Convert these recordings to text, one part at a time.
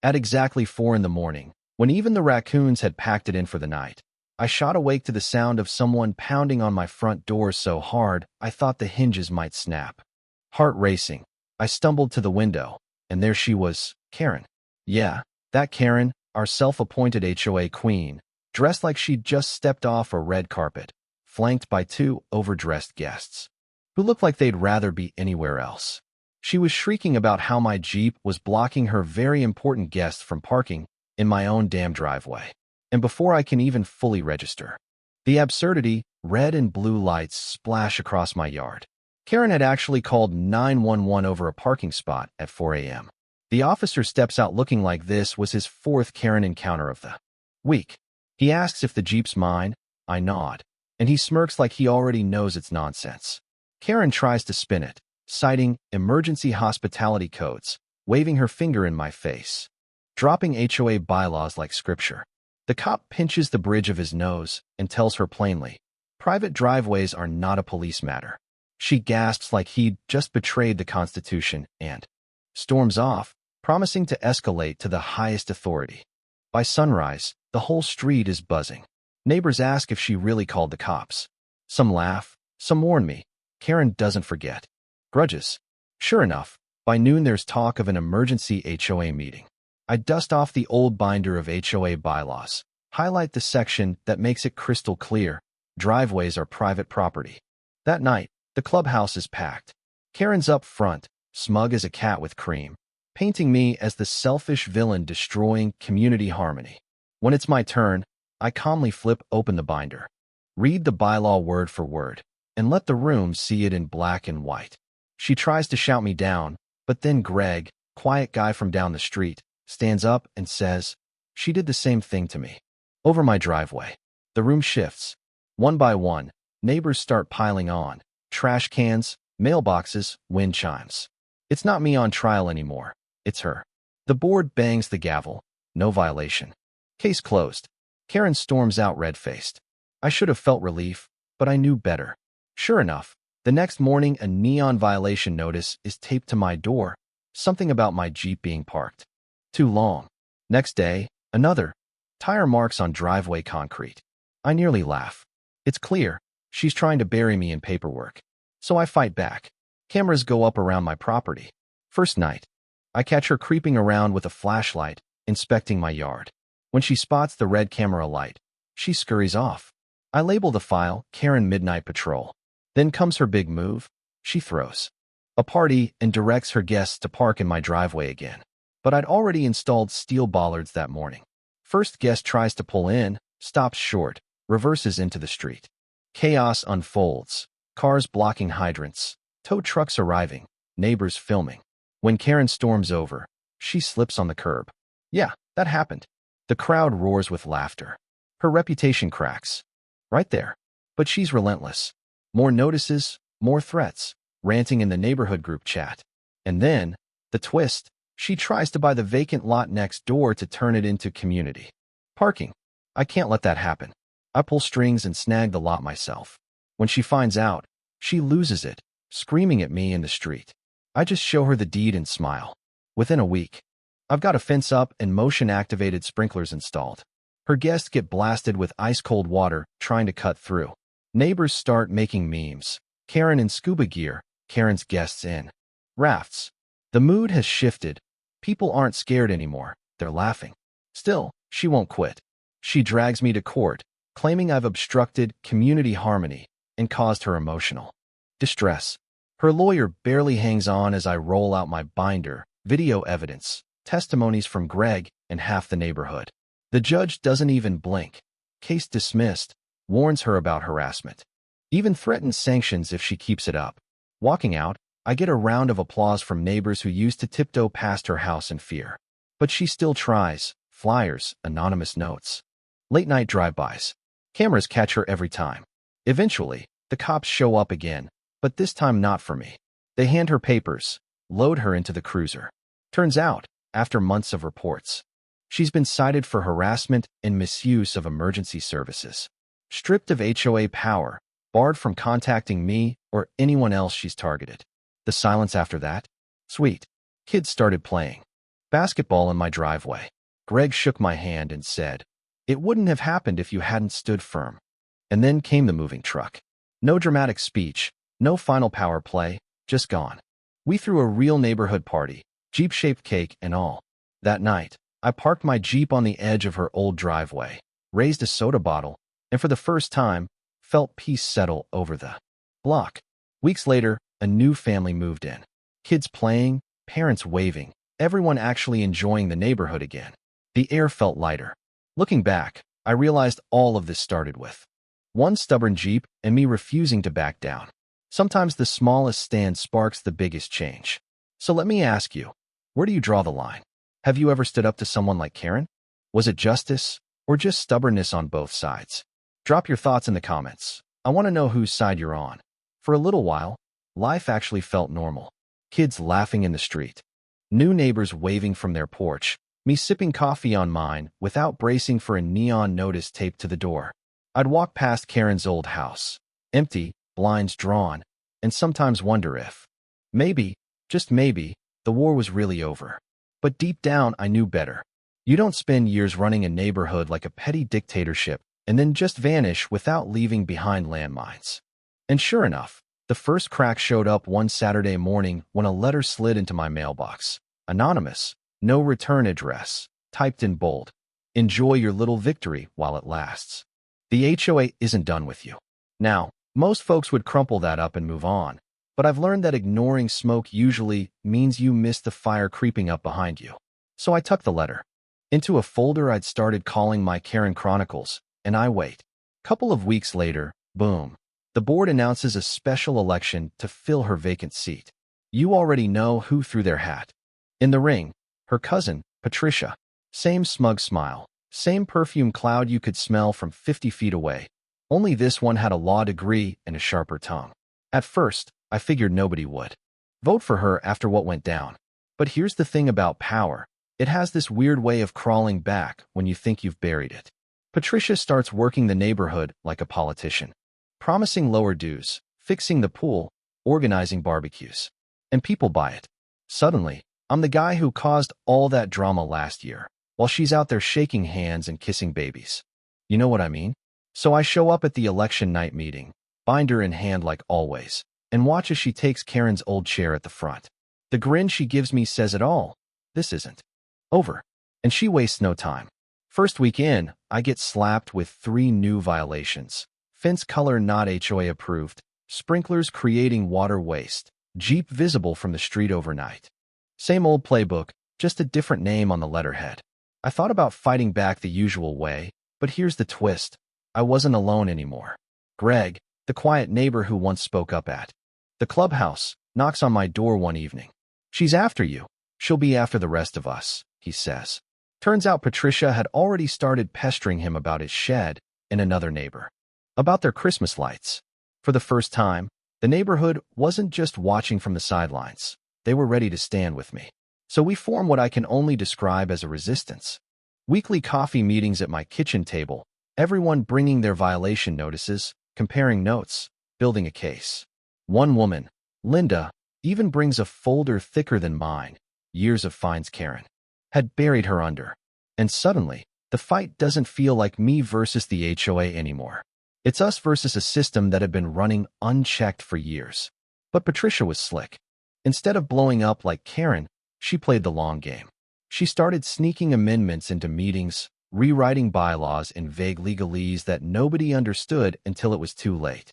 At exactly 4 in the morning, when even the raccoons had packed it in for the night, I shot awake to the sound of someone pounding on my front door so hard I thought the hinges might snap. Heart racing, I stumbled to the window, and there she was, Karen. Yeah, that Karen, our self-appointed HOA queen, dressed like she'd just stepped off a red carpet, flanked by 2 overdressed guests, who looked like they'd rather be anywhere else. She was shrieking about how my Jeep was blocking her very important guests from parking in my own damn driveway. And before I can even fully register, the absurdity, red and blue lights splash across my yard. Karen had actually called 911 over a parking spot at 4 a.m. The officer steps out looking like this was his 4th Karen encounter of the week. He asks if the Jeep's mine. I nod, and he smirks like he already knows it's nonsense. Karen tries to spin it, citing emergency hospitality codes, waving her finger in my face, dropping HOA bylaws like scripture. The cop pinches the bridge of his nose and tells her plainly, private driveways are not a police matter. She gasps like he'd just betrayed the Constitution and storms off, promising to escalate to the highest authority. By sunrise, the whole street is buzzing. Neighbors ask if she really called the cops. Some laugh, some warn me. Karen doesn't forget. Grudges. Sure enough, by noon there's talk of an emergency HOA meeting. I dust off the old binder of HOA bylaws, highlight the section that makes it crystal clear: driveways are private property. That night, the clubhouse is packed. Karen's up front, smug as a cat with cream, painting me as the selfish villain destroying community harmony. When it's my turn, I calmly flip open the binder, read the bylaw word for word, and let the room see it in black and white. She tries to shout me down, but then Greg, quiet guy from down the street, stands up and says, she did the same thing to me. Over my driveway. The room shifts. One by one, neighbors start piling on. Trash cans, mailboxes, wind chimes. It's not me on trial anymore. It's her. The board bangs the gavel. No violation. Case closed. Karen storms out red-faced. I should have felt relief, but I knew better. Sure enough, the next morning a neon violation notice is taped to my door, something about my Jeep being parked too long. Next day, another. Tire marks on driveway concrete. I nearly laugh. It's clear, she's trying to bury me in paperwork. So I fight back. Cameras go up around my property. First night, I catch her creeping around with a flashlight, inspecting my yard. When she spots the red camera light, she scurries off. I label the file Karen Midnight Patrol. Then comes her big move. She throws a party and directs her guests to park in my driveway again. But I'd already installed steel bollards that morning. First guest tries to pull in, stops short, reverses into the street. Chaos unfolds. Cars blocking hydrants, tow trucks arriving, neighbors filming. When Karen storms over, she slips on the curb. Yeah, that happened. The crowd roars with laughter. Her reputation cracks. Right there. But she's relentless. More notices, more threats, ranting in the neighborhood group chat. And then, the twist, she tries to buy the vacant lot next door to turn it into community parking. I can't let that happen. I pull strings and snag the lot myself. When she finds out, she loses it, screaming at me in the street. I just show her the deed and smile. Within a week, I've got a fence up and motion-activated sprinklers installed. Her guests get blasted with ice-cold water trying to cut through. Neighbors start making memes. Karen in scuba gear, Karen's guests in rafts. The mood has shifted. People aren't scared anymore. They're laughing. Still, she won't quit. She drags me to court, claiming I've obstructed community harmony and caused her emotional distress. Her lawyer barely hangs on as I roll out my binder, video evidence, testimonies from Greg and half the neighborhood. The judge doesn't even blink. Case dismissed, warns her about harassment. Even threatens sanctions if she keeps it up. Walking out, I get a round of applause from neighbors who used to tiptoe past her house in fear. But she still tries. Flyers, anonymous notes. Late-night drive-bys. Cameras catch her every time. Eventually, the cops show up again, but this time not for me. They hand her papers, load her into the cruiser. Turns out, after months of reports, she's been cited for harassment and misuse of emergency services. Stripped of HOA power, barred from contacting me or anyone else she's targeted. The silence after that? Sweet. Kids started playing. Basketball in my driveway. Greg shook my hand and said, "It wouldn't have happened if you hadn't stood firm." And then came the moving truck. No dramatic speech, no final power play, just gone. We threw a real neighborhood party, Jeep-shaped cake and all. That night, I parked my Jeep on the edge of her old driveway, raised a soda bottle, and for the first time, felt peace settle over the block. Weeks later, a new family moved in. Kids playing, parents waving, everyone actually enjoying the neighborhood again. The air felt lighter. Looking back, I realized all of this started with one stubborn Jeep and me refusing to back down. Sometimes the smallest stand sparks the biggest change. So let me ask you, where do you draw the line? Have you ever stood up to someone like Karen? Was it justice or just stubbornness on both sides? Drop your thoughts in the comments. I want to know whose side you're on. For a little while, life actually felt normal. Kids laughing in the street. New neighbors waving from their porch. Me sipping coffee on mine without bracing for a neon notice taped to the door. I'd walk past Karen's old house. Empty, blinds drawn, and sometimes wonder if, maybe, just maybe, the war was really over. But deep down, I knew better. You don't spend years running a neighborhood like a petty dictatorship and then just vanish without leaving behind landmines. And sure enough, the first crack showed up one Saturday morning when a letter slid into my mailbox. Anonymous, no return address, typed in bold. Enjoy your little victory while it lasts. The HOA isn't done with you. Now, most folks would crumple that up and move on, but I've learned that ignoring smoke usually means you miss the fire creeping up behind you. So I tucked the letter into a folder I'd started calling my Karen Chronicles, and I wait. Couple of weeks later, boom, the board announces a special election to fill her vacant seat. You already know who threw their hat. In the ring, her cousin, Patricia. Same smug smile, same perfume cloud you could smell from 50 feet away. Only this one had a law degree and a sharper tongue. At first, I figured nobody would vote for her after what went down. But here's the thing about power. It has this weird way of crawling back when you think you've buried it. Patricia starts working the neighborhood like a politician, promising lower dues, fixing the pool, organizing barbecues. And people buy it. Suddenly, I'm the guy who caused all that drama last year, while she's out there shaking hands and kissing babies. You know what I mean? So I show up at the election night meeting, binder in hand like always, and watch as she takes Karen's old chair at the front. The grin she gives me says it all. This isn't over. And she wastes no time. First week in, I get slapped with 3 new violations. Fence color not HOA approved, sprinklers creating water waste, Jeep visible from the street overnight. Same old playbook, just a different name on the letterhead. I thought about fighting back the usual way, but here's the twist. I wasn't alone anymore. Greg, the quiet neighbor who once spoke up at the clubhouse, knocks on my door one evening. "She's after you. She'll be after the rest of us," he says. Turns out Patricia had already started pestering him about his shed and another neighbor. About their Christmas lights. For the first time, the neighborhood wasn't just watching from the sidelines. They were ready to stand with me. So we formed what I can only describe as a resistance. Weekly coffee meetings at my kitchen table, everyone bringing their violation notices, comparing notes, building a case. One woman, Linda, even brings a folder thicker than mine. Years of fines Karen had buried her under. And suddenly, the fight doesn't feel like me versus the HOA anymore. It's us versus a system that had been running unchecked for years. But Patricia was slick. Instead of blowing up like Karen, she played the long game. She started sneaking amendments into meetings, rewriting bylaws in vague legalese that nobody understood until it was too late.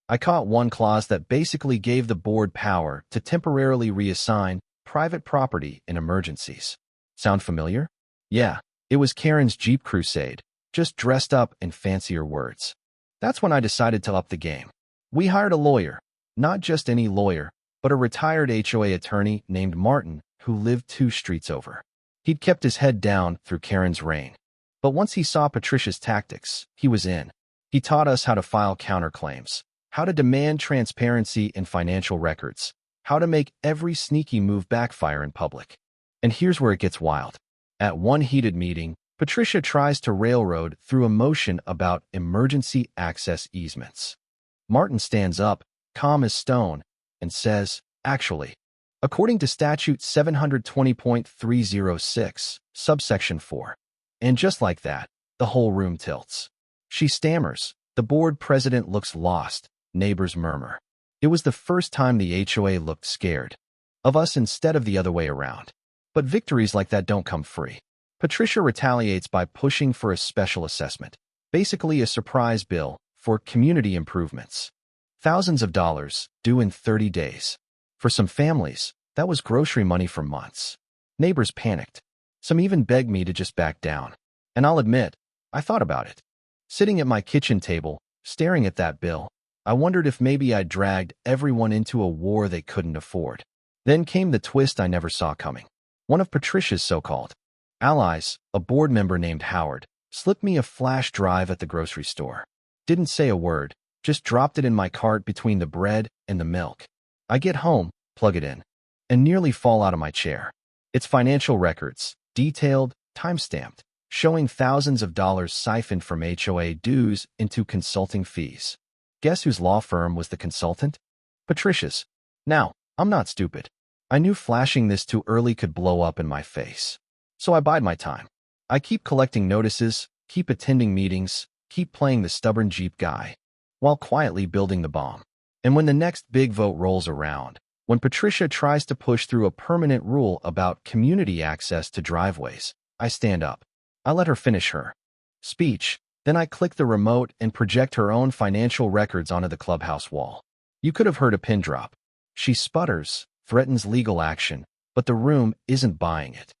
I caught one clause that basically gave the board power to temporarily reassign private property in emergencies. Sound familiar? Yeah, it was Karen's Jeep crusade, just dressed up in fancier words. That's when I decided to up the game. We hired a lawyer, not just any lawyer, but a retired HOA attorney named Martin who lived 2 streets over. He'd kept his head down through Karen's reign. But once he saw Patricia's tactics, he was in. He taught us how to file counterclaims, how to demand transparency in financial records, how to make every sneaky move backfire in public. And here's where it gets wild. At one heated meeting, Patricia tries to railroad through a motion about emergency access easements. Martin stands up, calm as stone, and says, "Actually, according to Statute 720.306, subsection 4. And just like that, the whole room tilts. She stammers. The board president looks lost. Neighbors murmur. It was the first time the HOA looked scared of us instead of the other way around. But victories like that don't come free. Patricia retaliates by pushing for a special assessment, basically a surprise bill for community improvements. Thousands of dollars due in 30 days. For some families, that was grocery money for months. Neighbors panicked. Some even begged me to just back down. And I'll admit, I thought about it. Sitting at my kitchen table, staring at that bill, I wondered if maybe I'd dragged everyone into a war they couldn't afford. Then came the twist I never saw coming. One of Patricia's so-called allies, a board member named Howard, slipped me a flash drive at the grocery store. Didn't say a word, just dropped it in my cart between the bread and the milk. I get home, plug it in, and nearly fall out of my chair. It's financial records, detailed, time-stamped, showing thousands of dollars siphoned from HOA dues into consulting fees. Guess whose law firm was the consultant? Patricia's. Now, I'm not stupid. I knew flashing this too early could blow up in my face. So I bide my time. I keep collecting notices, keep attending meetings, keep playing the stubborn Jeep guy, while quietly building the bomb. And when the next big vote rolls around, when Patricia tries to push through a permanent rule about community access to driveways, I stand up. I let her finish her speech, then I click the remote and project her own financial records onto the clubhouse wall. You could have heard a pin drop. She sputters, threatens legal action, but the room isn't buying it.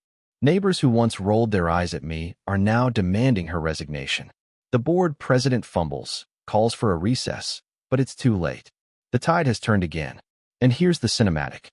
Neighbors who once rolled their eyes at me are now demanding her resignation. The board president fumbles, calls for a recess, but it's too late. The tide has turned again. And here's the cinematic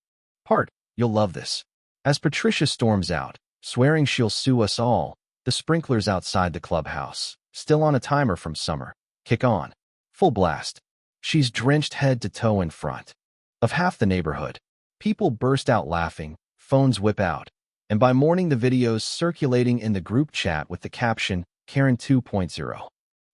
part. You'll love this. As Patricia storms out, swearing she'll sue us all, the sprinklers outside the clubhouse, still on a timer from summer, kick on. Full blast. She's drenched head to toe in front of half the neighborhood. People burst out laughing, phones whip out, and by morning the video's circulating in the group chat with the caption, Karen 2.0.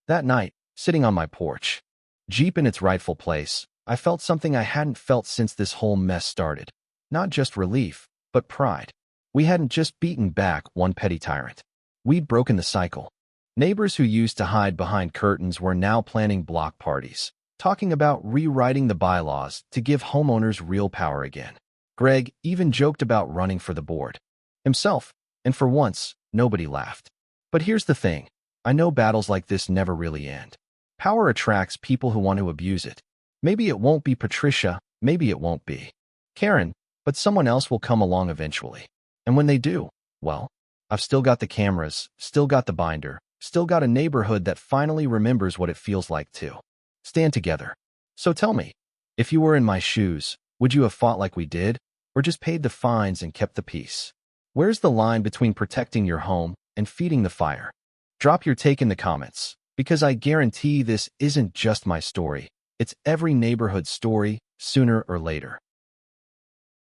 That night, sitting on my porch, Jeep in its rightful place, I felt something I hadn't felt since this whole mess started. Not just relief, but pride. We hadn't just beaten back one petty tyrant. We'd broken the cycle. Neighbors who used to hide behind curtains were now planning block parties, talking about rewriting the bylaws to give homeowners real power again. Greg even joked about running for the board himself, and for once, nobody laughed. But here's the thing. I know battles like this never really end. Power attracts people who want to abuse it. Maybe it won't be Patricia, maybe it won't be Karen, but someone else will come along eventually. And when they do, well, I've still got the cameras, still got the binder, still got a neighborhood that finally remembers what it feels like to stand together. So tell me, if you were in my shoes, would you have fought like we did, or just paid the fines and kept the peace? Where's the line between protecting your home and feeding the fire? Drop your take in the comments, because I guarantee this isn't just my story. It's every neighborhood story, sooner or later.